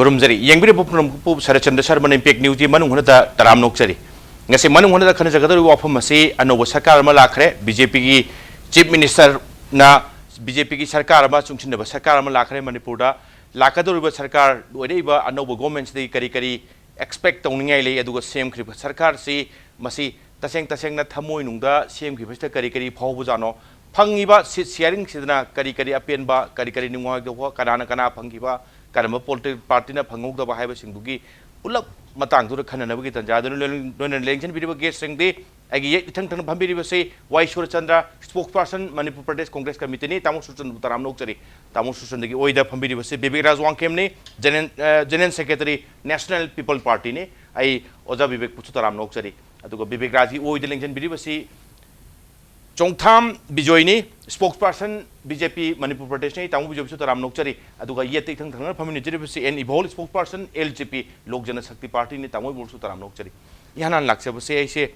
Kurumjari, yang beri pupuk SHARATCHANDRA SHARMA impact news di Manung hana taram nokjari. Ngasi Manung hana khana jagadari wafam masih anoba sarkar ma lakhre BJP ki chief minister na BJP ki sarkar ma chungchin ba sarkar ma lakhre Manipur da lakadori ba sarkar oidei ba anoba government di kari expect tongningai le aduga sem khri sarkar si masih taseng na thamoi nungda sem khri basta kari phawbu jano phangiba sharing sidna kari apen ba kari ningwa do kana phangiba karama political party na phangok da ba haiba singdugi ulap matang tu khana na gi tanja don election video guest sing de agi thang bhambi ba se wai SURCHANDRA spokesperson Manipur Pradesh Congress committee ni tamu SURCHANDRA taram nok chari tamu SURCHANDRA gi oida bhambi ba se VIVEK WANGKHEM ni general secretary National People Party ni ai oja VIVEK puchu taram nok chari aduga VIVEK Raj gi oida election video ba se Chongtham BIJOY ni spokesperson BJP Manipur Pradesh ni tamu BJP taram nok chari aduga yeti thang family jeri basi IBOHAL spokesperson LJP Lok Jana Shakti Party ni tamu bolsu taram nok chari yanan lakse basi aise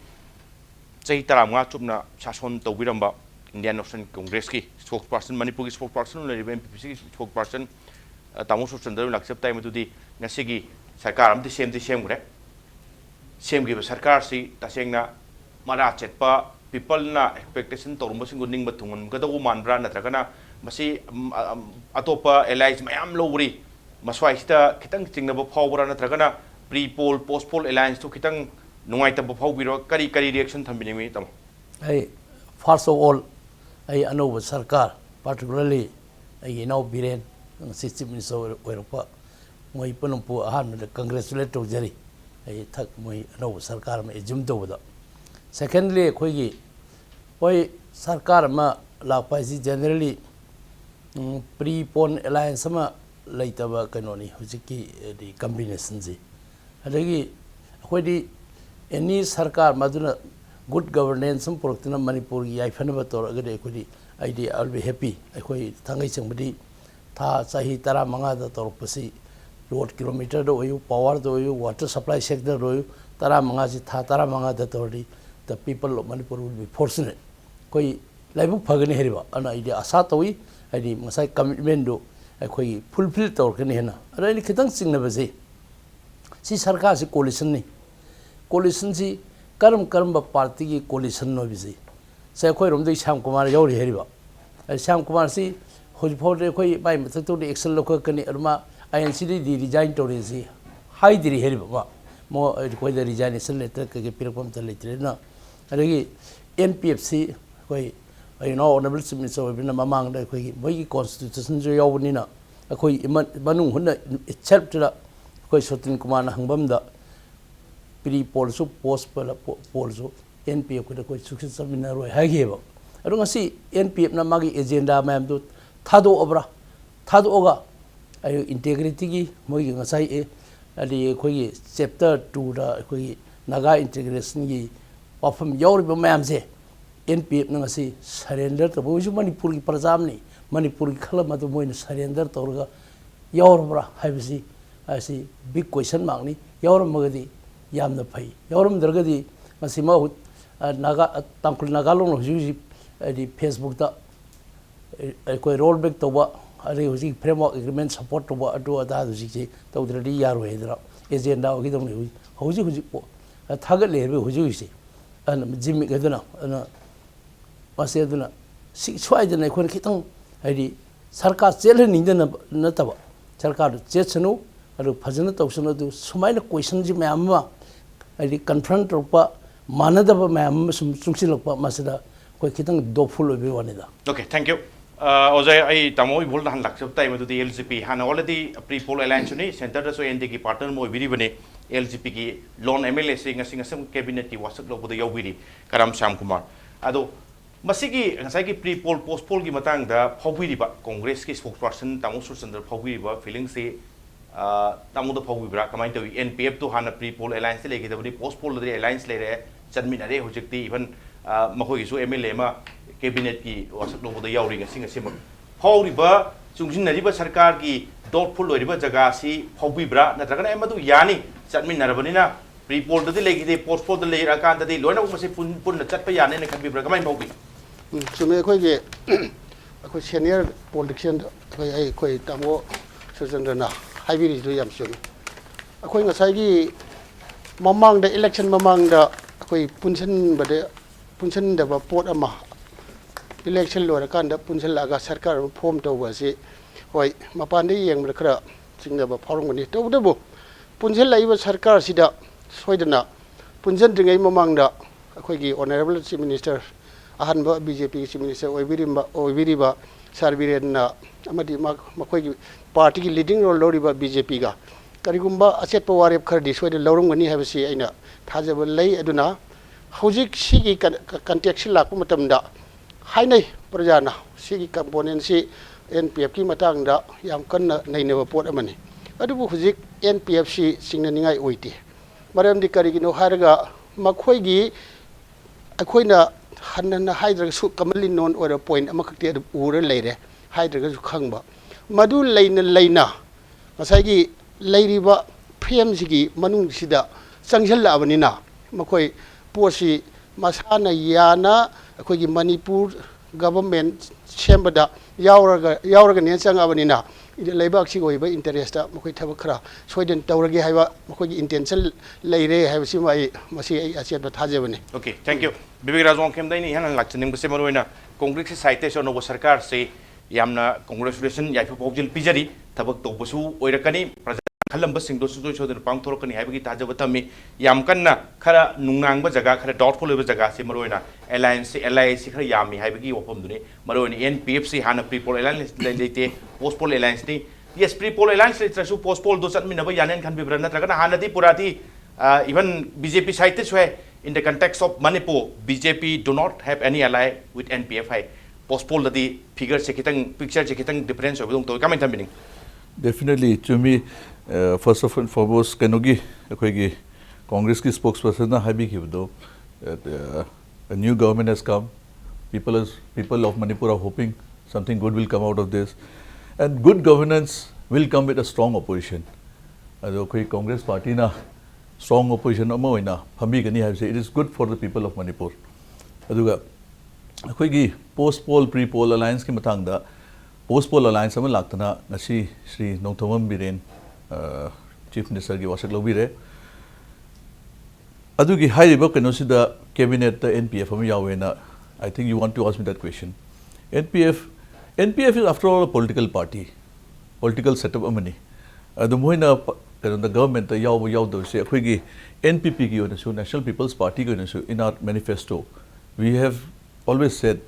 chahi taram nga chupna shason tawbiramba Indian National Congress ki spokesperson Manipur ki spokesperson le MPCC ki spokesperson tamu SURCHANDRA lakse time tudi ngasi gi sarkar amti sem gre sem gi sarkar si tasengna mara chetpa people na expectation torumba singo ning batungun kada ko manbra na tragana masi atopa allies mayam lowri maswai sta kitang chingna ba phawbra na tragana pre poll post poll alliance to kitang nungai ta ba phawbiro kari reaction thambini mi tam ai first of all ai anova sarkar particularly ai now biren chief minister oiropa moi panumpu ahan congratulate to jari ai thak moi anova sarkar ma ejum to da secondly khoigi oi sarkar ma lakpaisi generally pre pon alliance ma laitaba kanoni hujiki di combination ji adagi khoi any sarkar maduna good governance sum poroktina Manipur gi yaifana tor agade khoi idea I'll be happy khoi thangai changbadi tha sahi tara manga da tor pasi road kilometer do oyu power do oyu water supply sector do tara manga ji tha tara manga da tordi the people of Manipur will be fortunate. Koi laibu phagani heriba ana idea asa towi adi masai commitment do koi fulfill tor kani hena ara ni khitang singna baje si sarkar si coalition si karam ba party ki coalition no bije sai koi rom dei Sham Kumar yori heriba Sham Kumar si hojphode koi bai mathak to action lokha kani arma INC di resign to si high diri heriba ma mo koi the resignation letter ke pirpam ta letre na adagi NPFC koi honorable minister obina mamang da koi moi constitution jo yawni na koi manung hunna itself to koi Sotin Kumar na hangbam da pre poll su post poll su NPF ko koi success seminar roi hageba adu ngasi NPF na magi agenda mam do thado oga ayo integrity gi moi ngasai e adi koi chapter 2 da koi naga integration gi wafam yawriba mayamse NPF na ngasi surrender to boju Manipur ki prajamni Manipur ki khalama to moina surrender torga yawrbra haibisi asi big question mangni yawram magadi yamna phai yawram dargadi ngasi ma naga tangkul nagalong huji di Facebook da koi rollback to ba ari huji framework agreement support to ba adu ada huji to dradi yaro hedra agenda ogi dong huji thagat lerbe huji and Jimmy Gadana and Maseduna 6 wide and I couldn't get on ID Sarkar selling in the Natava Sarkar Jetsano or Pazana Toxano to smile questions in Mamma I confront Ropa Manadaba Mam Sumsilopa Masada Quakitan dopeful of one. Okay, thank you. I Tamo would not lack of time to the LCP and already pre poll alliance center so NTK partner more viribane LCP ki loan MLA sing a some cabinet was over the Yovidi Karam Sham Kumar. Ado Masiki and Saki pre poll post poll Gimatang the Powiriba Congress spokesperson Tamu SURCHANDRA Powiriba feeling say Tamu the Powibra coming to NPF to Hana pre poll alliance like post poll the alliance later Chadminare Hujati even Mahoisu MLA cabinet ki was over the Yawring a sing a simple. Powriba Sunjinariba Sarkar ki doubtful riba Jagasi Powibra Natagana Emadu Yani Chadmin Narabanina pre poll the leg post poll the layer account that they learn of say put the Chatpayan and can be recommended Pogi. So me quite senior politician quite Tamo SURCHANDRA हाइबिरी जो याम सुमी अखोई ngसाई mamang da election mamang da akoi punchen bade punchen da ba pot ama election lo kan da punchen laga sarkar form to wa si hoi mapan de yeng khra singda ba phorong ni to da bo punchen lai ba sarkar sida soidana punchen ringai mamang da akoi gi honorable chief minister ahan ba BJP chief minister oibiri ba sarbiren na amadi makoi gi party gi leading role lori ba BJP ga karigumba aset pawari khardi soide lawrung gani habasi aina thajaba lei aduna hojik sigi context la ku matamda hainai prajana sigi component si NPF ki matang da yam kanna naineba pot amani adubu hojik NPF si singna ningai oiti maram di karigino haraga makhoi gi akhoina hanna haidra su kamalin non or point amakti ura leire haidra su khangba madu leina masai gi leiriba PM sigi manung sida sangjal abanina makoi posi masana yana akoi gi Manipur government chambada yauraga ne sang abanina ide leibak si goi ba interest ta makoi thaba khara soiden tawrage haiba makoi gi intention leire haiba si mai masi ai asiat ba thaje bane. Okay, thank you. Bibik Rajwang kem dai ni han lakchanim bse maroina congress site so no sarkar se yamna congratulation yaifu pojil pijari tabak to busu oirakani खलंब सिंगदो सुजो Chhodan पांगथोरकनी हाइबगी ताजबतमी याम कन्ना खरा नुंगांगबा जगह खरा doubtful ओइबा जगह से मरोइना Allianz खरा यामी हाइबगी वफम दुने मरोइना NPF से हाना pre-poll Allianz लेते पोस्टपोल एलायंस नि यस प्रीपोल एलायंस लेत्रसु पोस्टपोल दो चटमिनबा यानेन खन बिब्रन नत्रगना हानादी पुराती even BJP side this way in the context of Manipur BJP do not have any ally with NPF hai postpone the figure se kitang picture se kitang difference of to comment meaning definitely to me first of all foremost kanogi akoigi congress ki spokesperson na habi kido a new government has come people of Manipur are hoping something good will come out of this and good governance will come with a strong opposition ado koi congress party na strong opposition ama oina phami gani have say it is good for the people of Manipur aduga akoigi post poll pre poll alliance ki matang da post poll alliance ama laktana ngasi Shri Nongthomam Biren Chief Minister ki wasak lobire adugi hairiba kanosida cabinet the NPF am yawena I think you want to ask me that question NPF is after all a political party political setup amani adu moina the government the yaw se akhoi NPP ki ona National People's Party ki ona in our manifesto we have always said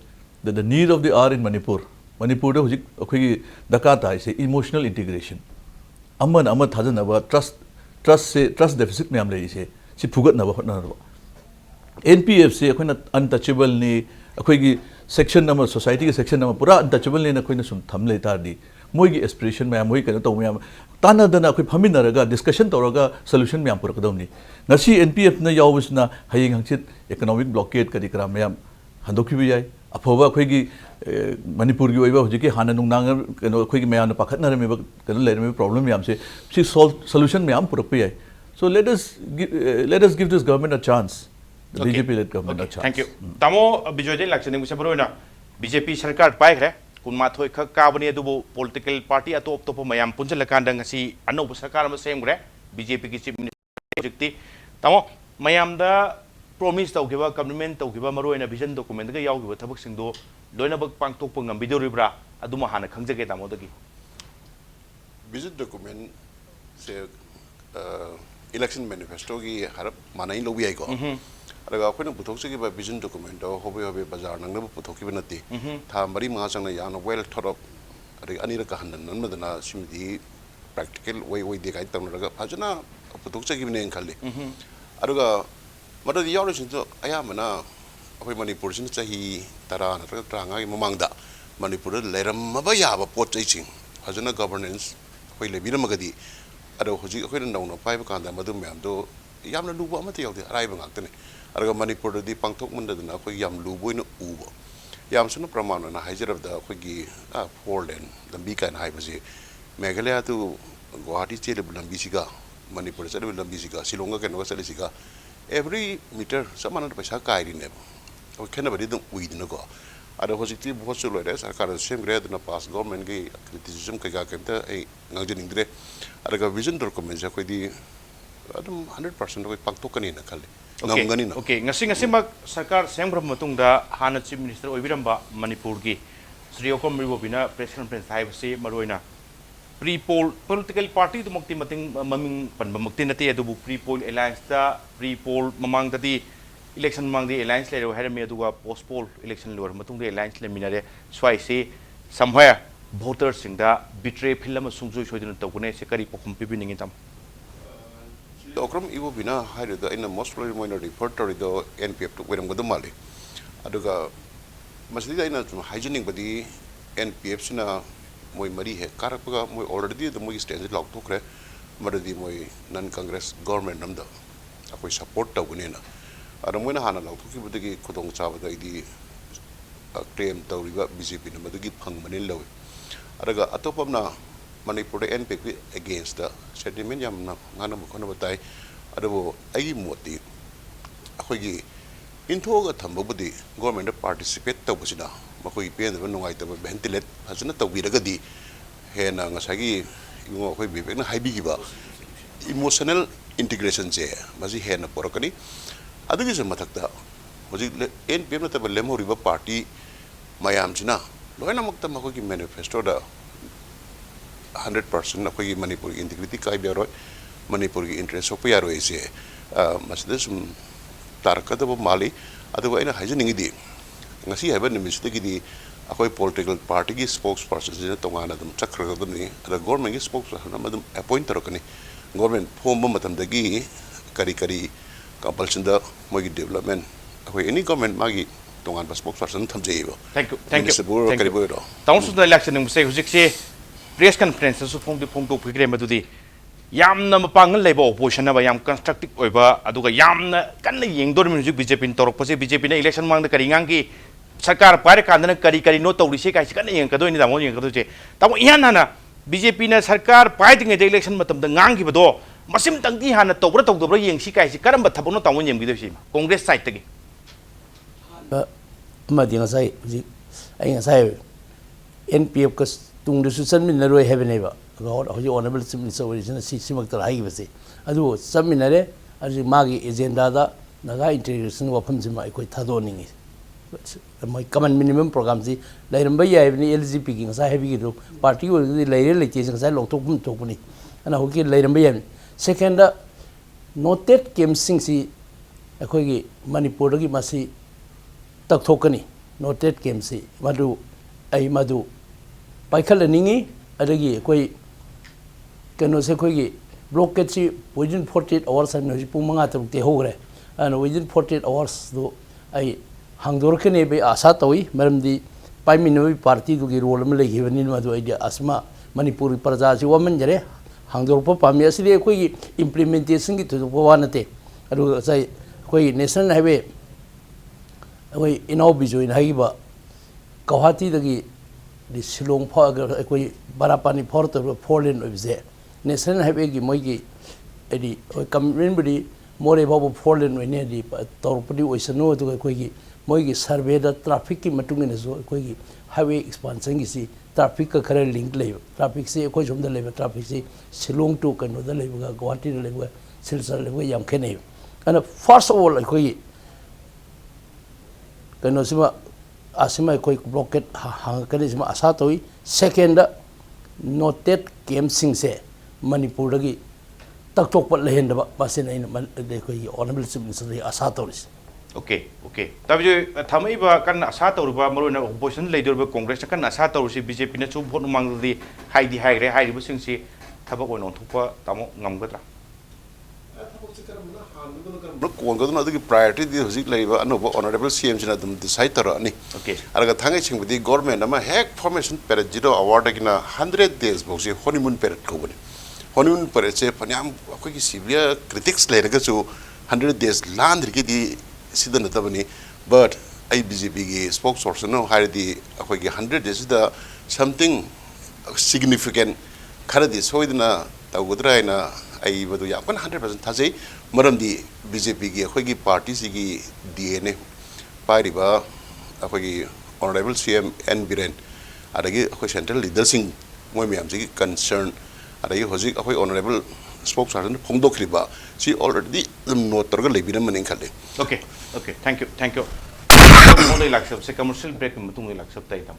that the need of the hour in Manipur do hujik akhoi dakata is emotional integration aman thajanaba trust deficit me am le ise si phugat na ba hotna NPF se akhoi untouchable ni akhoi section number society ki section number pura untouchable ni na akhoi na sum tham le tar di moi gi aspiration me moi kana to me tana dana akhoi phaminaraga discussion toraga solution me am purakadom ni ngasi NPF na yawusna hayeng hangchit economic blockade kadi kra me am handokhi bi jai aphoba akhoi gi Manipur gi oiba hujiki hana nungnang kano akhoi gi mayam pakhatna re me kano le me problem me am se solution me am purak bi jai so let us give this government a chance the BJP led government a chance thank you tamo BJP den lakchani mu se baroina BJP sarkar pai khre kunmathoi khak kabani adubu political party atop top mayam punjal kandang ngasi anob sarkar ma semgre BJP ki chief minister jikti tamo mayam da promise tawgiba commitment tawgiba maroina vision document ga yawgiba thabak singdo loina bak pangtok pangam bidoribra aduma hana khangjage tamo dagi vision document se election manifesto gi harap manai lobi ai ko araga akhoi na puthok se ba vision document do hobe bazar nang na puthok ki banati tha mari ma sang na yana well thought of araga ani ra ka handan nan madana simdi practical way de kai tam raga phajana puthok se gi ne khalli araga mada yaw sin so aya mana akhoi Manipur sin chahi tara na tranga gi mamang da Manipur leram ma ba ya ba pot chai ching phajana governance akhoi le biram magadi ado hoji akhoi na naw pai ba kan da madu myam do yamna luba ma te yaw de arai ba ngak tane araga Manipur di pangthok munda na akhoi yam lubo na ubo yam sunu pramana na haijarab da akhoi gi four lane lambi kan hai ba je Meghalaya tu Guwahati chele lambi siga Manipur chele lambi siga Shillong ka no chele siga every meter samana paisa kai ri ne o khena bari dum ui din ko ada hojikti बहुत चलो रहे सरकार same रहे तो ना पास government की criticism के क्या कहते हैं ngangjen ingre ada ka vision document ja koi di adum 100% koi pakto kani na khali ngamgani na okay ngasi mak sarkar semgram matung da hana chief minister oibiramba manipur gi sri okom ribobina press conference hai se maroina pre poll political party du mukti mating maming panba mukti nati adu pre poll alliance da pre poll mamang da di election mamang di alliance le ro me adu post poll election lor matung di alliance le minare swai se somewhere voters sing da betray film sungju choidin tawne se kari pokhum pibining tam okram ibo bina haire da in a most probably minority reporter do npf to weram godum mali aduga masli da ina hygienic badi npf sina moi mari he karakpa moi already the moi stand lock to kre maradi moi non congress government nam da akoi support tawne na ada moi na hana lock to ki badi khudong chawa da idi claim tawriba bjp na madagi phang manil lawi araga atopamna manipur npf against the sentiment yamna ngana mukona batai adabu ai moti akhoi inthoga thambabudi government participate tawbusina makoi pen da nungai ta ventilate hajna tawbiragadi hena ngasagi ingo akhoi vivek na haibi giba emotional integration je maji hena porokani adugi se mathakta hoji npf na ta lemhoriba party mayam jina loina mukta makoi ki manifesto da 100% akhoi manipur integrity kai be roi manipur ki interest of ya roi se masdes tarka da mali adu aina hajning di ngasi haba nimis de di akhoi political party ki spokesperson je tongana dum chakra da ni ada government ki spokesperson madum appoint tarokani government form matam da gi kari compulsion da mogi development akhoi any government magi tongan spokesperson thamjeibo thank you kari boy ro taun su da election ning se hujik se press conference su phong to phigre madudi yamna mapangal lebo opposition ba yam constructive oiba aduga yamna kanna yengdor music bjp torok pase bjp na election mang da karingang ki sarkar pare kandana kari no tawri se kai kanna yeng kadoi ni damo yeng kadoi che tamo ihan hana bjp na sarkar pai ding election matam da ngang gi bado masim tangki hana tawra tawdobra yeng si kai si karamba thabno tamo yem gi dosi congress side tagi ma di ngasai ji ai ngasai npf ka tung du su sanminaroi hebeneba god hoji honorable chief minister original simak tar haigi base adu saminare aji magi agenda da naga integration wafam jima ikoi thado ningi mai common minimum program ji lairam bai yai ni lgp ki ngasa hebi gi party wo laire leite ngasa loktok bum tokuni ana hoki lairam bai yai second noted kemsing si akoi gi manipur gi masi takthokani noted kemsi madu ai madu paikal ningi adagi koi kano se koi gi blockage si within 48 hours and no pung manga tuk te hogre and within 48 hours do ai hangdor kene be asa toy maramdi pai minoi party du gi role me legi bani madu idea asma manipur praja si woman jare hangdor pa pami asli koi gi implementation gi tu wanate adu sai koi national highway koi inau BIJOY haiba Guwahati dagi di Shillong pha agar koi barapani phor to 4 lane obje national highway gi moi gi edi community budi more babu 4 lane we ne di torpudi oisano to koi gi moi gi survey da traffic ki matung ne so koi gi highway expansion gi si traffic ka khare link le traffic se koi jom da le traffic se Shillong to kano da le ga Guwahati da le Silchar le yam khene and first of all koi kano sima asima koi blockade hang kani sima asa toi second noted game sing se manipur dagi taktok pat lehen da basin ai de koi honorable chief minister asa toris okay tabi thamai ba kan asa toru ba maruna opposition leader ba congress kan asa toru si bjp na chu vote mang di haidi haigre haidi bu sing si thabak onon thupa tamo ngamgadra Kongadu na priority di hojik laiba anoba honorable CM jina dum decide taro ani okay araga thangai singbudi government ama hack formation period zero award agina 100 days boxi honeymoon period ko bani honeymoon period se panyam akoi ki severe critics lairaga chu 100 days landri ki di sidan tabani but ai BJP gi spokesperson no hari di akoi ki 100 days da something significant khara di soidna tawudra ina ai badu ya kan 100% thajai maram di BJP gi akhoi gi party si gi DNA pariba akhoi gi Honorable CM N Biren adagi akhoi central leadership moi myam ji concern adagi hoji akhoi honorable spokesperson phongdokriba si already note torga lebina maning khale. Okay, okay, thank you. Mong laksab se commercial break matung laksab tai tam.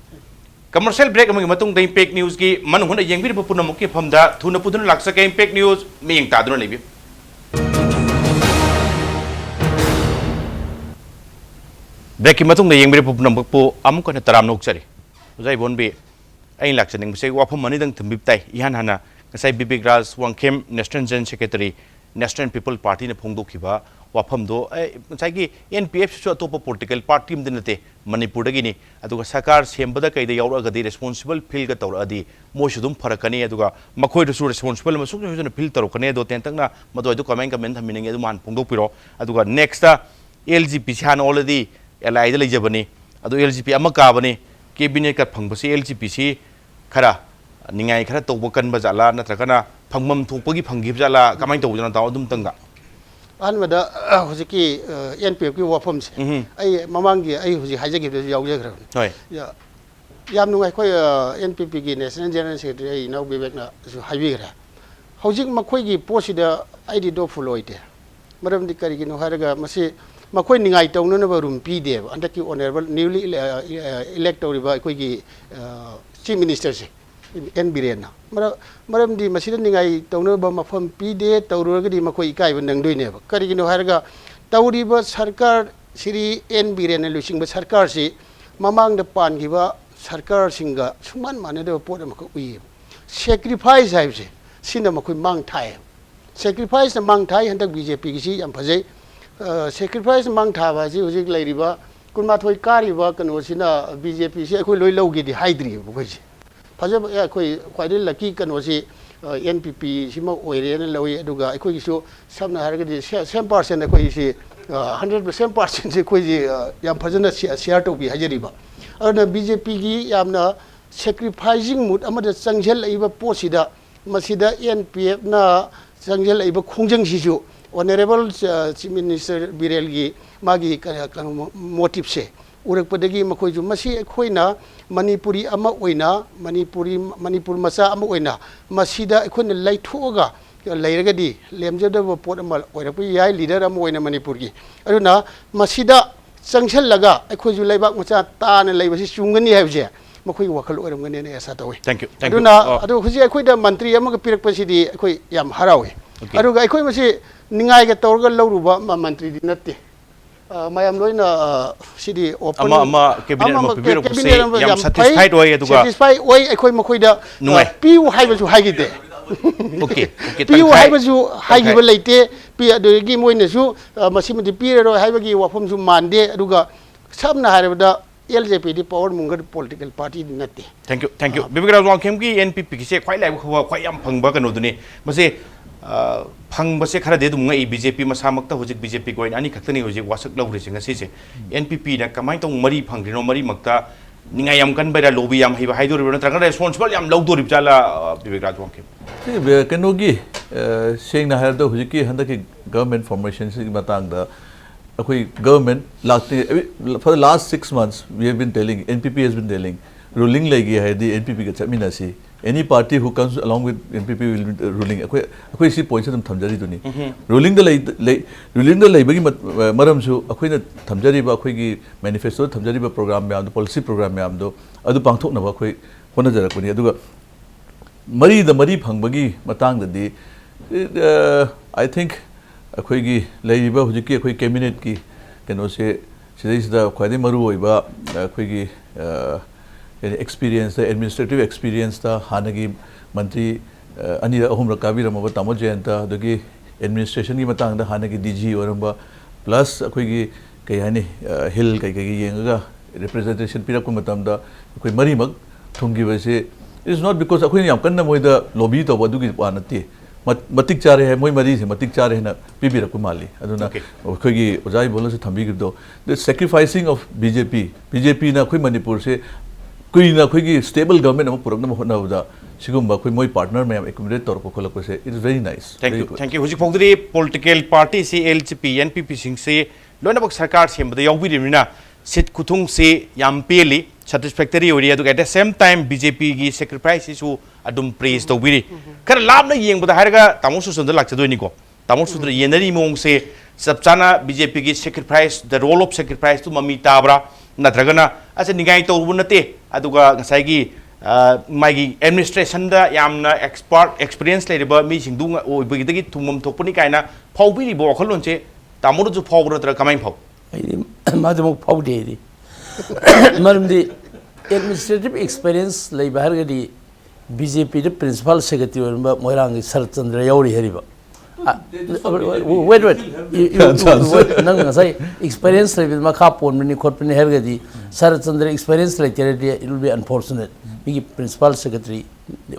Commercial break among matung the impact news ki manung huna yengbi puna mukki phamda thuna pudun laksa ke impact news me yeng taduna lebi. Break ki matung the yengbi puna mukpu amuk na taram nok chari. Uzai bonbi ai laksa ning se wapam mani dang thambip tai ihan hana kasai BIVEK Raj WANGKHEM National General Secretary National People Party ne phongdokhiba wafam do ngaki NPF so atopa political party mdinate Manipur dagini aduga sarkar sembada kaida yauraga di responsible feel ga tawradi moshudum farakani aduga makhoi du responsible masuk jona feel tarokane do tentangna madoi du comment thaminenge du man phongdokpiro aduga next LGP chan already LI da lejabani adu LGP amaka bani cabinet ka phangbasi LGP si khara ningai khara tawba kan bajala natrakana phangmam thokpagi phangib jala kamai tawjana taw dum tanga anmada hojiki NPF ki wafam se ai mamangi ai hoji hajagi de yauje gra hoi ya yam nungai khoi NPP ki National General Secretary nau BIVEK na su haibi gra hojik makhoi gi posida ID do fuloide maram di kari gi no haraga masi makhoi ningai tawna na rum pi de andaki honorable newly elected ba khoi gi chief minister se N Biren maram di masida ningai tawna ba mafam pi de tawruga di makhoi kai ba nang doine ba kari gino harga tawri ba sarkar siri N Biren na lusing ba sarkar si mamang da pan gi ba sarkar singa suman mane da pot ma ko ui sacrifice hai se sinda makhoi mang thai sacrifice na mang thai handak BJP gi si yam phajai sacrifice mang tha ba si hujik lai ri ba kunma thoi kari ba kano sina BJP si khoi loi log gi di haidri ba khoi si फजब अखोई ख्वाइदे lucky कनोसी NPP सिमा ओइरे न लoi अदुगा अखोई सु सबना हारगदि 100% अखोई सि 100% से कोई याम फजना share तो भी हजरीबा अन BJP की यामना सैक्रिफाइसिंग मूड अमद चंगजेल लइबा पोसिदा मसिदा NPF ना चंगजेल लइबा खोंजंग सिसु ऑनरेबल चीफ मिनिस्टर बिरेल की मागी मोटिव से उरकपदगी मखोइजु मसी अखोइना मणिपुरी अमा ओइना मणिपुर मचा अमा ओइना मसीदा अखोइना लैथोगा लैरगदी लेमजदब पोट अमा ओइरप याय लीडर अमा ओइना मणिपुर की अरुना मसीदा चंगछलगा अखोइजु लैबाक मचा ताना लैबसि चुंगनी हाबजे मखोइ वखल ओइरमगने ने ऐसा तोय थैंक यू अरुना अदु हुजि अखोइदा मंत्री अमा पिरकपसिदी अखोइ याम हरावे अरुगा अखोइ मसी निंगाइगा तौरगा लौरुबा मंत्री दि नत्ते mayam loina sidi open ama cabinet ma pibiro ko se yam satisfied oi aduga satisfied oi ekhoi makhoi da piu haibasu haigide okay piu haibasu haigiba leite pi adugi moina su masimdi pirero haibagi wafam su mande aduga sabna haribada LJP di power mungar political party natte thank you BIVEK Raj WANGKHEM ki NPP ki se khwai lai khwa khwai yam phangba kanu duni mase phang base khara de dum ngai BJP masamakta hojik BJP goin ani khaktani hojik wasak lawri singa se NPP na kamai tong mari phangdino mari makta ningai yam kan baira lobby yam hiba haidor bena traga responsible yam lawdor chala BIVEK Raj WANGKHEM kanogi seng na harda hojik ki handa ki government formation si matang da akoi government for the last 6 months we have been telling NPP has been telling ruling lagi hai di NPP ka chamina si any party who comes along with NPP will be ruling akoi si point sam thamjari duni ruling the bagi maram su akoi na thamjari ba akoi gi manifesto thamjari ba program me am policy program me am do adu pangthok na ba akoi hona jara kuni aduga mari phangbagi matang da di I think akoi gi leiba hujiki akoi cabinet ki keno se sidai sida khwai maru oiba akoi gi experience the administrative experience ta hanagi mantri ani ahum rakabi ramaba tamo jayanta dogi administration gi matang da hanagi DG oramba plus akoi gi kai hani hill kai yenga representation pirak ko matam da akoi mari mag thungi base it is not because akoi yam kanna moi da lobby to badu gi panati matik chare hai moi mari se matik chare na pibi rakku mali aduna akoi gi ojai bola se thambi gi do the sacrificing of BJP na akoi Manipur se kuina khoi gi stable government am purak na hona da sigum ba khoi moi partner me accommodate tor ko khol ko se it is very nice thank you hujik phogdri political party se LGP NPP sing se loina bak sarkar sem da yawi rimina seat kutung se yam peli satisfactory ori adu at the same time BJP gi sacrifice isu adum praise to biri kar lab na yeng bada harga tamu su sundar lakcha doi ni ko tamu su yenari mong se sabchana BJP gi sacrifice the role of sacrifice to mami tabra natragana asa ningai to bunate aduga ngasai gi magi administration da yamna experience leba mi singdung o bigi tumum thokpani kaina phawbiri bo kholon che tamu ju phawbra tra kamai phaw madam phawde Maramdi administrative experience lay bahargadi BJP the principal secretary Moirang SHARATCHANDRA yauri heriba. Wait. You say experience lay with Makapon many corporate hergadi SHARATCHANDRA experience like it will be unfortunate. Migi principal secretary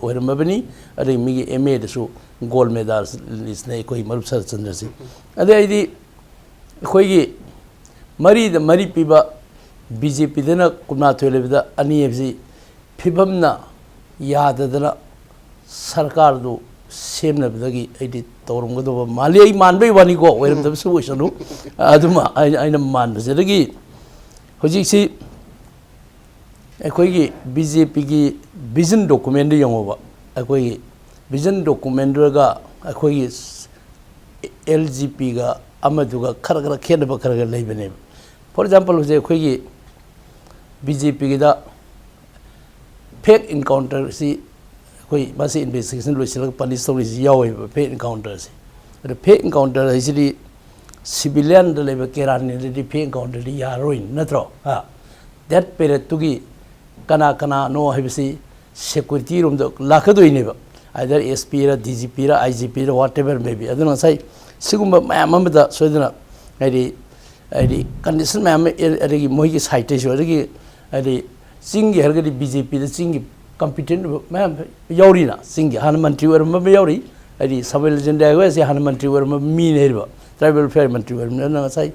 or Mabini, I think Migi MA the show gold medals is Nakoi Marup SHARATCHANDRA. And the idea Koigi Mari the Mari Piba. BJP dana kumna tholebda ani fc phibamna yadadana sarkar do semna bidagi edi torumgodo mali ai manbai wani go weram da su wishanu aduma aina man sedagi hoji si ekoi gi BJP gi vision document yangoba ekoi vision document ga ekoi LGP ga amaduga khara khenaba khara leibane for example je ekoi gi BJP gida fake encounter si koi masi investigation loisila police stories yawe fake encounter si the fake encounter is civilian de lebe keran ni the fake encounter di yaroin natro ha that period tugi kana no habisi security room do lakhado ineba either SP ra DGP ra IGP ra whatever maybe aduna sai sigumba mamada soidana adi condition mam adi mohi site so adi adi singi hargadi BJP the singi competent mam yauri na singi hanmantri war ma yauri adi civil agenda go se hanmantri war ma mi nerba tribal fair mantri war na sai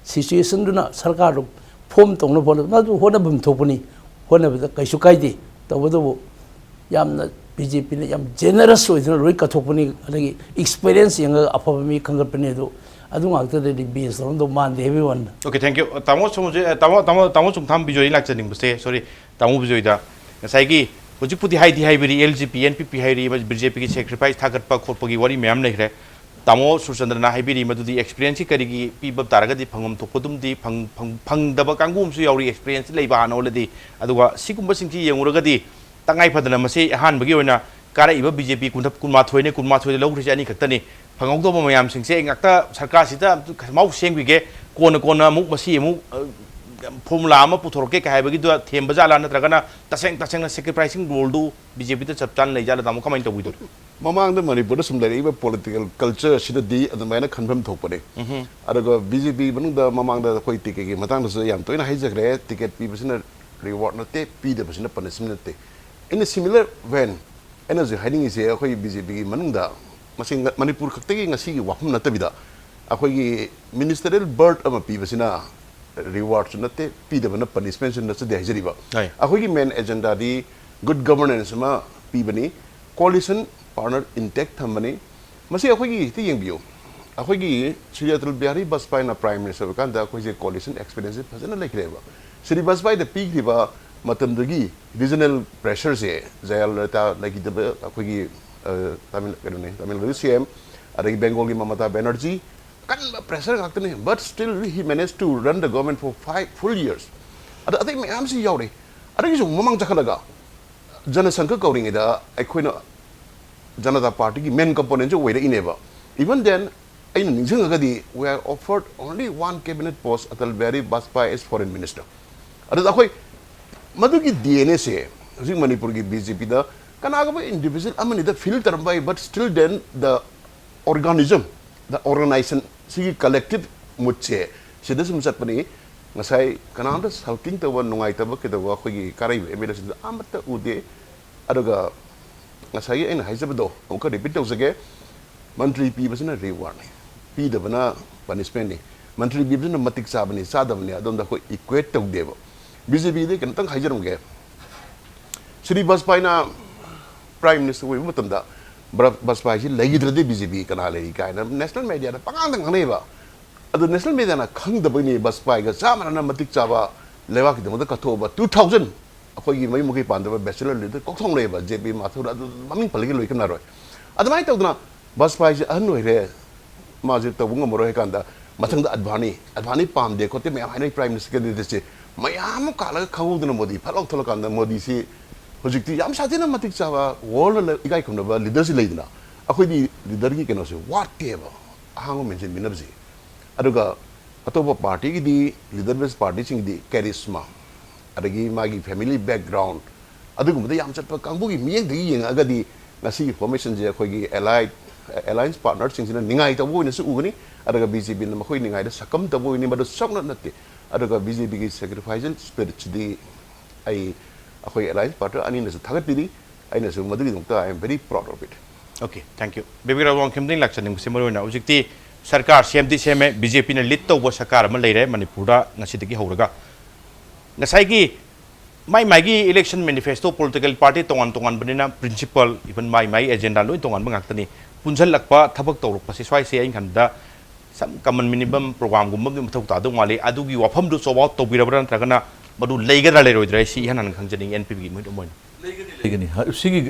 situation duna sarkar form tongno pon ma du hona bum thopani hona ba kaisu kaide tawado yamna BJP ne yam generous oidna roi kathopani adi experience yanga apami khangapani do BS man everyone. Okay, thank you. Tamo sum tham BJP like chaning buste. Sorry, tamo BJP da. Saigi hojiputi hai beri LGP NPP hai ri BJP ki sacrifice thagat pa khorpagi wari ma'am nahi re. Tamo SURCHANDRA na hai beri madu di experience karigi pibab taraga di phangam thokpodum di phang daba kangum su yauri experience leiba anole di aduga sigumba singchi yenguraga di tangai phadana mase han bagi oina kara iba BJP kunma thoine logri ani khaktani phangok do mayam singse ngakta sarkar sida mau sengwige kona muk masi mu formula ama puthoroke ka haibagi do themba jala natragana taseng na sacrificing role do BJP ta chaptan lei jala tamu comment tabuido mamang da Manipur sum lai ba political culture sida di adamaina khanbam thokpare adaga BJP banung da mamang da koi ticket gi matang da yam toina haijagre ticket pi basina reward na te pi da basina punishment te in a similar vein energy hiding is a koi BJP gi manung da masing Manipur khakte gi ngasi gi wahum na tabida akoi gi ministerial bird ama pi basina rewards nate pi da bana punishment na se de hajriba akoi gi main agenda di good governance ma pi bani coalition partner intact thamani masi akoi gi ti yengbiyo akoi gi Sriyatul Bihari Bajpai na prime minister kan da akoi je coalition experience phajana lekreba Sri Bajpai da pi riba matam dagi regional pressure se jayal ta lagi da akoi gi Tamil CM adagi Bengal gi Mamata Banerjee kan pressure gaktane but still he managed to run the government for 5 full years ada atai mayam si yaure adagi ju mamang jakhalaga janasangha kauring da aikoina Janata Party ki main component jo weda ineba even then aina ningjang agadi we are offered only one cabinet post Atal Bihari Bajpai as foreign minister ada akoi madu ki DNA se jing Manipur ki BJP da kanaga ba individual amani da filter by but still then the organism the organization sigi collective mutche sida sum satpani ngasai kananda salting to one nungai ta ba ke da khoi gi karai emela sida amata ude adaga ngasai aina haijabdo onka repeat tawsage mantri pi basina reward ni pi da bana punishment ni mantri bi basina matik sabani sadabani adom da khoi equate tawdeba BJP de kan tang haijarum ge Sri Bajpai na prime minister we matamda Bajpai ji lagidrade BJP kana le kaina national media da pangang tang neba adu national media na khang da bani Bajpai ga samana matik chaba lewa ki demo da katho ba 2000 akoi gi mai mugi panda ba bachelor leader kok thong le ba JP mathura maming palgi loi kana roi admai tawdna bas pai je an noi re ma je tawung mo roi kanda mathang da advani pam de khote me hai prime minister ke de se mayam kala khawdna modi phalok tholok kanda modi si hojikti yam satina matik chawa world igai khumna ba leader si leidna akoi di leader gi keno se whatever hango mention binabji aduga atoba party gi di leader based party sing di charisma adagi magi family background adugum da yam chatpa kangbu gi miyeng di yeng aga di ngasi formation je khoi gi alliance partner sing sina ningai ta bo ni su ugani adaga BJP na khoi ningai da sakam ta bo ni madu sok not natte adaga BJP gi sacrificial spirit di ai akoi alliance partner ani na su thagat di ai na su madu gi dongta I am very proud of it. Okay, thank you. Bebira WANGKHEM ding lakchaning simorona ujikti sarkar CMD seme BJP na lead to bo sarkar ma leire Manipur da ngasidagi horaga ngasai gi mai gi election manifesto political party tongan banina principle even mai agenda loi tongan bangaktani punjal lakpa thabak tawruk pasi swai se ain khanda some common minimum program gum gi mathau ta do wale adugi wafam du soba to birabran tragana madu leigadra leroidra si hanan khangjaning NPP gi muid moin लेकिन सिगी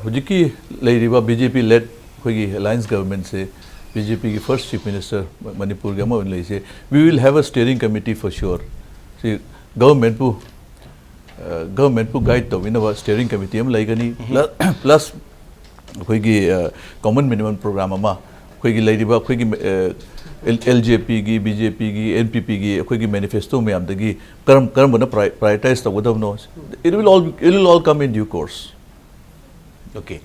हुजिकी लेरिबा BJP led होगी alliance government से BJP की first chief minister Manipur के मौन ले से we will have a steering committee for sure सी गवर्नमेंट पु गाइड तो विनवा स्टीयरिंग कमिटी हम लेगनी प्लस होगी कॉमन मिनिमम प्रोग्राम अमा होगी लेरिबा होगी LJP की BJP की NPP की होगी मैनिफेस्टो में आमदगी कर्म बना प्रायोरिटाइज तो वदम no it will all come in due course. Okay,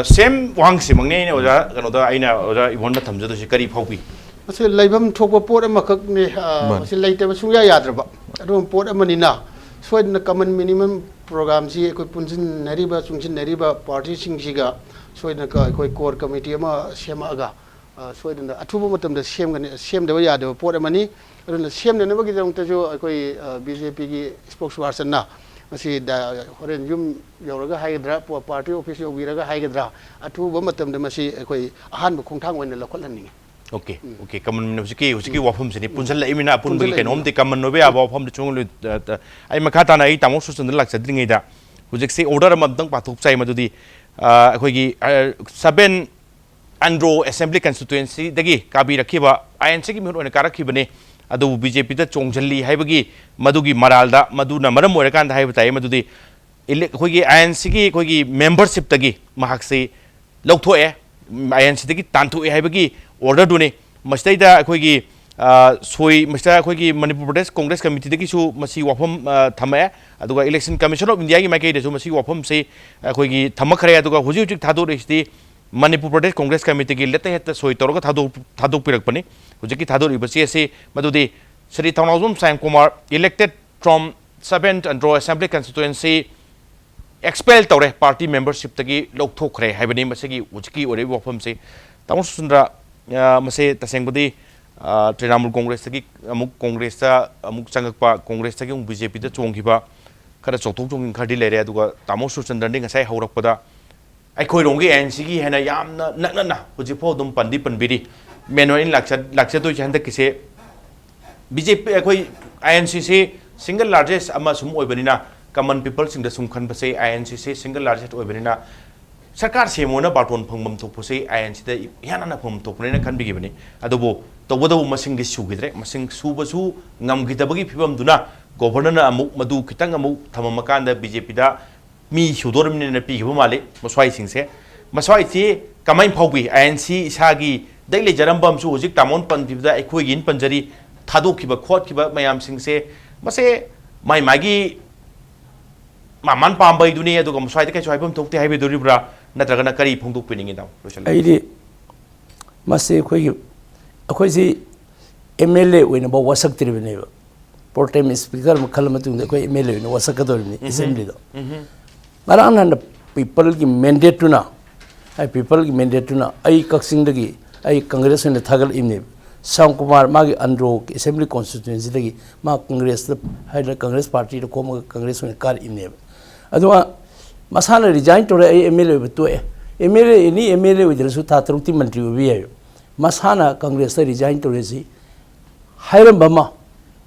same wang si mangne ne oja kano da aina oja ibon da thamja do si kari phaubi mase laibam thokpa pot amakak ne mase laite ba sungya yadraba adum pot amani na soidna common minimum program si koi punjin nariba chungchin nariba party sing siga soidna ka koi core committee ama sema aga soidna athuba matam da sem da ya da pot amani aduna sem ne ba gi jong ta jo koi BJP gi spokesperson na masi da horen yum yauraga haidra party office yobiraga haidra athuba matam da masi koi ahan ba khongthang oina lokhalanni. Okay, okay, kaman husiki wafam sini punjal la imina pun bagi kenom di kaman nobe aba wafam di chungul ai makata na ai tamok susun lak sadringi da husik si order madang patuk chai madudi khoi gi 7 Andro Assembly constituency dagi kabi rakhiba INC gi mihun karakhi bane adu BJP da chongjalli haibagi madugi maralda maduna maram orakan da haibatai madudi khoi gi INC gi khoi gi membership tagi mahakse lokthoe INC dagi tanthu haibagi order dune mastai da khoi gi soi masta khoi gi Manipur Pradesh Congress committee dagi su masi wafam thamae aduga election commission of India gi makai de su masi wafam se khoi gi thamakhare aduga huji huji thado resti Manipur Pradesh Congress committee ki lete heta soi toroga thado pirak pani hujiki thado ribasi ase madudi Sri Thaunazum Sam Kumar elected from 7th Andro Assembly constituency expelled tore party membership tagi lokthokre haibani masagi hujiki ore wafam se Tamil Sundra mase tasengbudi Trinamool Congress tagi amuk Congress ta amuk changakpa Congress tagi BJP da chongkiba khara chokthok chongin khadi lere aduga Tamil Sundra ni ngasai haurakpada ai rongi ANC gi hena yamna nakna huji pho dum pandi panbiri menoin lakcha to janda kise BJP ai INC se single largest ama sum oibanina common people sing da sum khan pase INC se single largest oibanina sarkar se mona baton phangmam thok pose INC da yana na pham thok ne khan bigi bani adobo tawada masing di sugidre masing subasu ngam gidabagi phibam duna governor na amuk madu kitang amuk thamamakan da BJP da mi sudor min na pi bu male maswai singse maswai ti kamai phaubi ANC isagi daile jarambam su hojik tamon pandibda ekhoi gin panjari thadokhiba khotkiba mayam singse mase mai magi maman pambai duni aduga maswai te kai chwaibam thokte haibe doribra natragana kari phongdok piningi daw aidi mase ekhoi si MLA oina ba wasak tribune pro tem speaker makhal matung ekhoi MLA oina wasak kadorni assembly do marang na people ki mandate na ai people ki mandate na ai kaksing dagi ai congress ne thagal imne Sam Kumar magi Andro assembly constituency dagi ma congress hai congress party ko congress ne kar imne adwa masala resign to ai MLA to MLA ni MLA with su tha trukti mantri bi ayo masana congress resign to resi hairam bama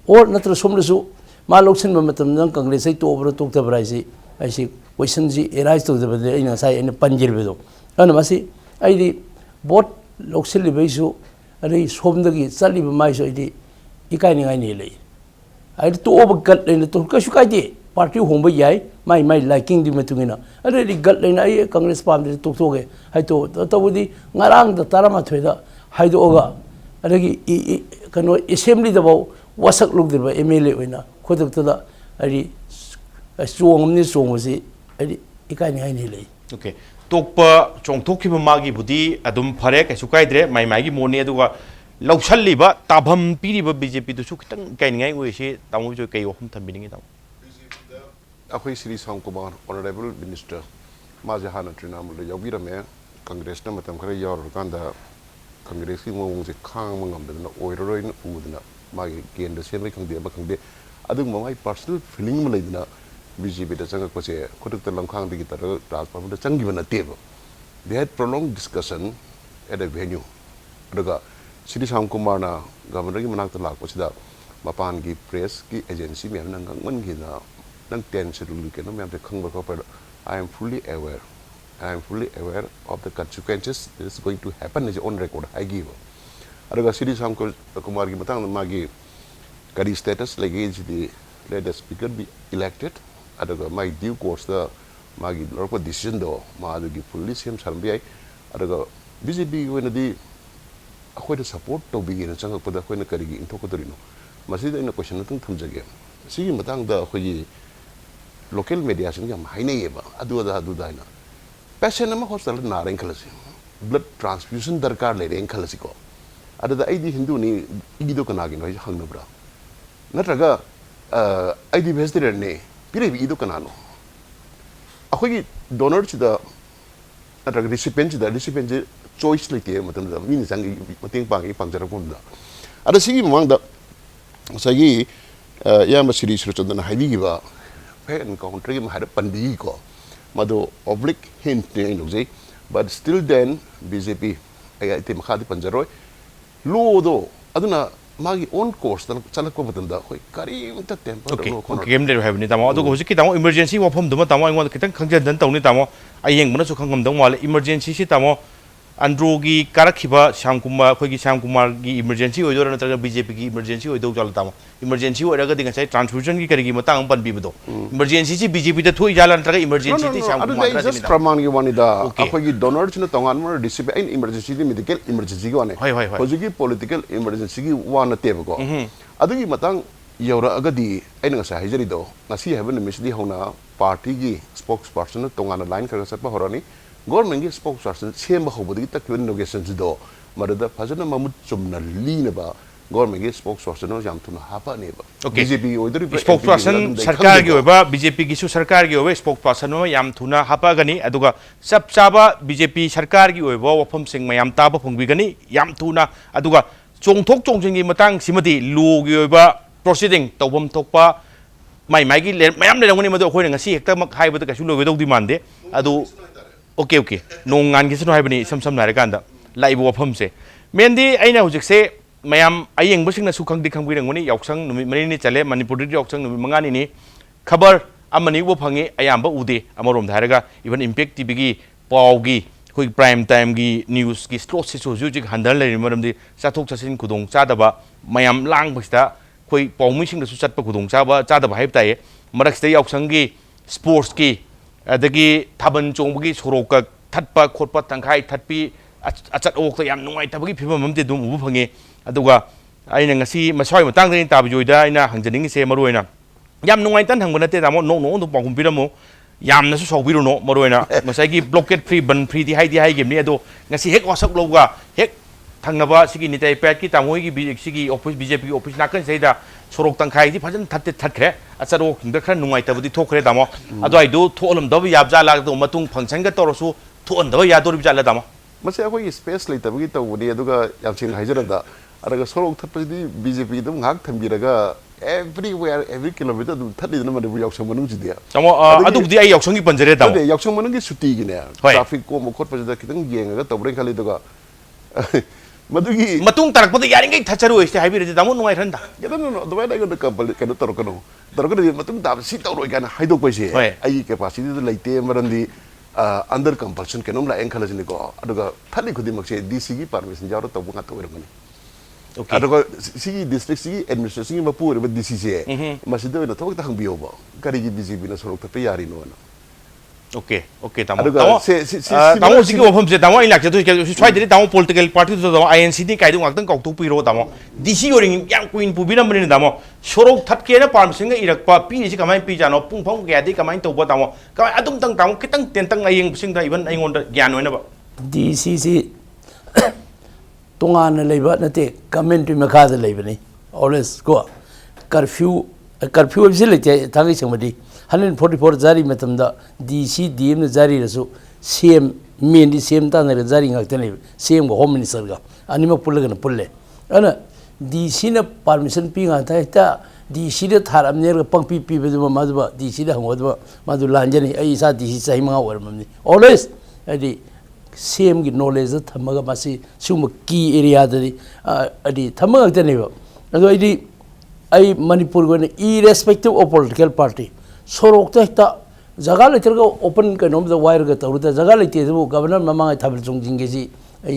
or natra somlu su मा लौसन मतम कांग्रेस से तोबर तोक्तबरा ऐसी question जी arise तौदबदे अꯩꯅ ꯉꯁꯥꯏ ꯑꯩꯅ ꯄꯟꯖꯤꯔꯕꯗꯣ ꯑꯗꯨꯅ ꯃꯁꯤ ꯑꯩꯗꯤ vote ꯂꯧꯁꯤꯜꯂꯤꯕꯩꯁꯨ ꯑꯗꯩ ꯁꯣꯝꯗꯒꯤ ꯆꯠꯂꯤꯕ ꯃꯥꯏꯁꯨ ꯑꯩꯗꯤ ꯏꯀꯥꯏꯅꯤꯡꯉꯥꯏꯅꯤ ꯂꯩ ꯑꯩꯗꯤ ꯇꯣꯛꯑꯕ ꯒꯠ ꯂꯩꯅ ꯀꯩꯁꯨ ꯀꯥꯏꯗꯦ ꯄꯥꯔꯇꯤ ꯍꯣꯡꯕ ꯌꯥꯏ ꯃꯥꯏ ꯂꯥꯏꯀꯤꯡꯒꯤ ꯃꯇꯨꯡ ꯏꯟꯅ ꯑꯗꯩꯗꯤ ꯒꯠ ꯂꯩꯅ ꯑꯩ ꯀꯪꯒ꯭ꯔꯦꯁ ꯄꯥꯝꯗꯦ ꯇꯣꯛꯊꯣꯛꯑꯒꯦ ꯍꯥꯏꯗꯣꯛ ꯇꯧꯕꯗꯤ ꯉꯔꯥꯡꯗ 12ꯗ ꯍꯥꯏꯗꯣꯛꯑꯒ ꯑꯗꯒꯤ ꯀꯩꯅꯣ ꯑꯦꯁꯦꯝꯕ꯭ꯂꯤꯗꯐꯥꯎ ꯋꯥꯁꯛ ꯂꯧꯗ꯭ꯔꯤꯕ MLA ꯑꯣꯏꯅ ꯈꯨꯗꯛꯇꯗ ꯑꯩꯗꯤ ꯆꯣꯡꯉꯝꯅꯤ ꯆꯣꯡꯕꯁꯤ ꯑꯩꯗꯤ ꯏꯀꯥꯏꯅꯤꯡꯉꯥꯏꯅꯤ ꯂꯩ ओके तोप चोंथोखिब मागी बुदी अदुम फरे कैसु काइद्रे माई मागी मोने अदुगा लौसल्लिबा ताभम पीरिबा बीजेपी दुसु खितंग काइनिंगाई ओइसे तामो जो कई ओहम थंबिनिंगे तामो अखोई श्री साम कुमार ऑनरेबल मिनिस्टर माजे हाना ट्रिनामुल याबिरमे कांग्रेस न मतम खरे यावरकांदा कांग्रेस की मोंगसे खांग मंगमदना ओइरोइन उदना मागी केंद्र सेमै खंगदे बखंगदे अदु ममाई पर्सनल फीलिंग म लेदना BJP da changak pase khodak ta lamkhang digi tar transform da changi bana teb they had prolonged discussion at a venue daga Sri Sam Kumar na governor gi manak ta lak pasida mapan gi press ki agency me nang ngang gi na nang ten schedule ke no me am khang ba ko I am fully aware of the consequences that is going to happen is on record I give daga Sri Sam Kumar gi matang ma gi kari status like the let the speaker be elected अदगा माई due course द मागी लरको decision दो मादुगी fully same सरबी अदगा BJP ओइनदी अखोय द सपोर्ट तो बिगिन चंग पद अखोय न करिगी इंथोक दरिनो मसिद इन क्वेश्चन नतंग थमजगे सिगी मतंग द अखोय लोकल मीडिया सिंग यम हाइनेबा अदुदाइना पेशेंट अमा हॉस्पिटल नारें खलसी ब्लड ट्रांसफ्यूजन दरकार लेरें खलसी को अददा आइदी हिंदू नि इगिदो कनागिन होय हंगनब्रा नत्रगा आइदी वेस्टर्न ने पिरेबी इदो कनानो अखोगी डोनर चिदा नत्रग रिसिपिएंट जे चॉइस लेते मतलब दा मिनि संग मतेंग पांगी पांजरा कोंदा अदा सिगी मांगदा सगी याम श्री सुरचंद्रन हाइबीगिबा फेन काउंट्री म हार पंदी को मदो ऑब्लिक हिंट ने लोजे बट स्टिल देन बीजेपी आई ते मखादी पंजरोय लोदो अदुना मागी ओन कोर्स तन चलक को बतंदा होय करीमता टेंपर नो कोन गेम दे हैबनी तामो अदो होजि कि तामो इमरजेंसी वफम दुमा तामो आइगोन खितंग खंजन तौनी तामो आयेंग बना सु खंगम दं वाले इमरजेंसी सि तामो अंड्रोगी कारखिबा श्यामकुमार खोगी श्यामकुमार की इमरजेंसी होइदो नत्रगा बीजेपी की इमरजेंसी होइदो जाल तामो इमरजेंसी होइरगा दिंग छै ट्रांसफ्यूजन की करिगी मतंग पन बिबदो इमरजेंसी सि बीजेपी द थोइ जाला नत्रगा इमरजेंसी ति श्यामकुमार अदो जस्ट प्रमाण की वानिदा अखोगी डोनर छिन तंगान म रिसिपिएंट इमरजेंसी दि मेडिकल इमरजेंसी की वाने होजगी पॉलिटिकल इमरजेंसी की वाना तेबको अदुगी मतंग यौरा अगदी आइन ngasa हाइजरिदो ngasi हेबन मिसदि होना पार्टी की spokesperson तंगान line Kharga Sapa होरानी government की स्पोक्सपर्सन सेम होबदि तक इनोगेशन दो मदद फजना ममुत चुमना लीनबा गवर्नमेंट की स्पोक्सपर्सन याम तुना हापानेबा बीजेपी ओइदरि स्पोक्सपर्सन सरकार की होबा बीजेपी की सु सरकार की होबा स्पोक्सपर्सन याम तुना हापागनी अदुगा सब चाबा बीजेपी सरकार की होबा वफम सिंग मयाम ताबा फंगबिगनी याम तुना अदुगा चोंथोक चोंजिंगी मतंग सिमदि लो की होबा प्रोसीडिंग तौबम थोकपा माई की मयाम लेरंगनी मदो खोय ngasi hekta mak haibada kasu logedo di mande adu okay नोंगान की सुनो सम सम नारकान लाइब वफम से मेनदी अना हुजिक से मैम अयेंबसिंग खंगदी खंगबिरंगनी यावसंग नुमित मरिनी चले मणिपुर यावसंग नुमित मंगानी खबर अमनी वो फंगे अयाम उदे अमरोम धारगा इवन इम्पैक्ट टीवी की पावगी कोई प्राइम टाइम की न्यूज़ की स्लोट से हुजिक हंदर लेरि मरमदी चाथोक चासिन खुदोंग चादबा मैम लांगबसिदा कोई पावमिसिंग चटप खुदोंग चादबा हाइब ताये मरक्सदा यावसंग की स्पोर्ट्स की अदगी थाबन चोंबगी सोरोक थटप खोटप तंखाई थटपी अचट ओक याम नुंगाइतबगी फिबम अमते दुम उबु फंगे अदुगा आइना ngasi मसाय मतंग दे ताबजोइदा आइना हंजनिंग से मरोइना याम नुंगाइतन हंग नते तामो नो नो दु पागुम पिरमो यामना सु सौबिरुनो मरोइना मसाइगी ब्लॉकेट फ्री बन फ्री दी हाई गेमनी अदो ngasi हेक वासक लोगा हेक थंगनबा सिगी निताई पैट की तामोई की सिगी ऑफिस बीजेपी की ऑफिस नाकन सैदा सोरोक तंखाई दी फजन थत्ते थत्खरे अचरो खिंद खर नुंगाइतबदी थोखरे तामो अदो आइदो थोलम दब याबजा लागदो मतुंग फंक्शन ग तोरसु थोन दब यादोर बिजाला तामो मसे अखोई स्पेस लेतबगी तौबनी अदुगा यामसिन हाइजरदा अरगा सोरोक थत्पदी बीजेपी दम घाक थंबिरगा everywhere every kilometer दु थदिन मदबु यावसंग मनुंग जिदिया तामो अदुबदी आई यावसंग की पंजरे तामो अदे यावसंग मनुंग की सुटी गिने ट्रैफिक को मखोट पजदा कितंग येंगा तौबरे खाली दुगा मधुगी मतुंग तरकपद यारिंगै थचरु इसे हाइबिरे दामो नुंगाइ रंदा नो दबाई लाइक कंपल के तोरकनो मतुंग दाब सी तौरोय गाना हाइदोक पैसे आई कैपेसिटी तो लेते मरंदी अंडर कंपल्सन केनोम ला एंखलजनी को अदुगा थाली खुदिमक से डीसी की परमिशन जारो तब nga to रमनी ओके अदुगा सी डिस्ट्रिक्ट सी एडमिनिस्ट्रेशन की मपू रे डीसी से मसिदो न थोक तखं बियो बा करी बीजेपी न सोरक त यारी नो ना ओके ओके तामो तामो सिकी वफम से तामो इलाक तो स्वाइदरी तामो पॉलिटिकल पार्टी तो तामो आईएनसीडी काइदो ngakdang कौतु पिरो तामो डीसी ओरिंग याम क्वीन पुबिरम बनि तामो सोरक थटके न परमिशन ग इरकपा पी से कमाय पी जानो पुंफों गयादि कमाय तौबो तामो कमाय अदुम तंग तामो कितंग तेंतंग आयेंग सिंग दा इवन आइंगोंड ज्ञान होइनबा डीसी सी तोंगान लेबा नते कमेंट्री मखा द लेबनी ऑलवेज को कर्फ्यू से लेते थांगी संबदी 144 जारी मतमदा डीसी डीएम ने जारी रसु सीएम मेन सीएम ता ने जारी ngakte सीएम को होम मिनिस्टर का अनिम पुलगन पुल्ले अन डीसी ने परमिशन पी गा था डीसी ने थारम ने पंपी पी बदु मादबा डीसी ने हमदबा मादु लांजनी आई सा डीसी सही मा वरमनी ऑलवेज अदि सीएम की नॉलेज थमगा मासी सुम की एरिया दि अदि थमगा तनेबा अदो अदि आई मणिपुर को irrespective of political party Sorok हेक्ता जगह लेटर ओपन कनोम वायर का तौर जगह लेते गवर्नर ममांग थबल चोंजिंगेसी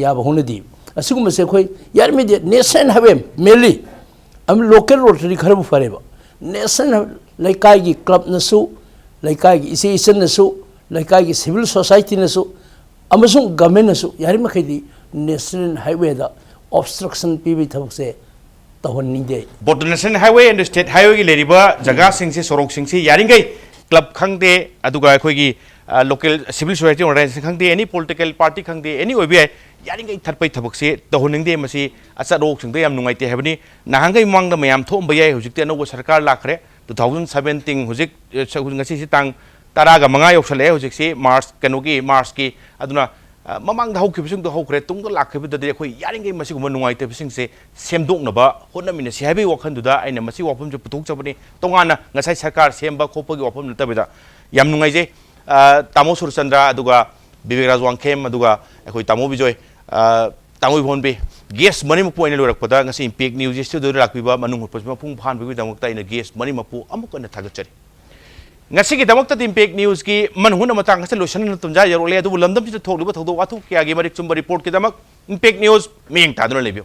याब होनदी असुगुम से खोई यार में नेशनल हाईवे मेनली हम लोकल रोटरी खरब फरेबा नेशनल लेकाई की क्लब नसु लेकाई की इसेशन नसु लेकाई की सिविल सोसाइटी नसु अमसुंग गवर्नमेंट नसु यार मखैदी नेशनल हाईवे दा ऑब्स्ट्रक्शन पीबी थबक से बोट national highway and state highway की लेरिबा जगह सिंह से सोरोक सिंह से यारिंगै क्लब खंगदे अदुगा अखोगी लोकल सिविल सोसाइटी ऑर्गेनाइजेशन खंगदे एनी पॉलिटिकल पार्टी खंगदे एनी ओबी यारिंगै थरपै थबक से तहोनिंगदे मसी अचा रोक सिंगदे याम नुंगाइते हेबनी नाहंगै मांगद मयाम थोंबा याय हुजिकते अनोबो सरकार लाखरे 2017 हुजिक ngasi si tang taraga manga yoksale हुजिक से मार्च कनोगी मार्च की अदुना ममांग दा हौखिबसिंग दो हौखरे तुंग दो लाखिबददि अखोई यारिंगै मसी गुम नुंगाइतेबसिंग से सेमदोकनबा होनमिन से हाबे वखंदुदा आइना मसी वाफम जो पुथोक चबनी तोंगाना ngasai सरकार सेमबा खोपगी वाफम नतबेदा याम नुंगाइजे तामो सुरचंद्रा अदुगा विवेक वांगखेम अदुगा अखोई तामो बिजोय तामो भोनबे गेस मनी मपु आइना लोरकपदा ngasi इम्पैक्ट न्यूज स्टूडियो लाखबिबा मनुंग हुपसमा पुंग फानबगी दमकता आइना गेस मनी मपु अमुकन थागचरी ngasi ki damak ta impact news ki manhun matang se lotion tumja yarole adu lamdam chi thokliba thodo wathu kya gi marik chumba report ki damak impact news ming ta dun lebio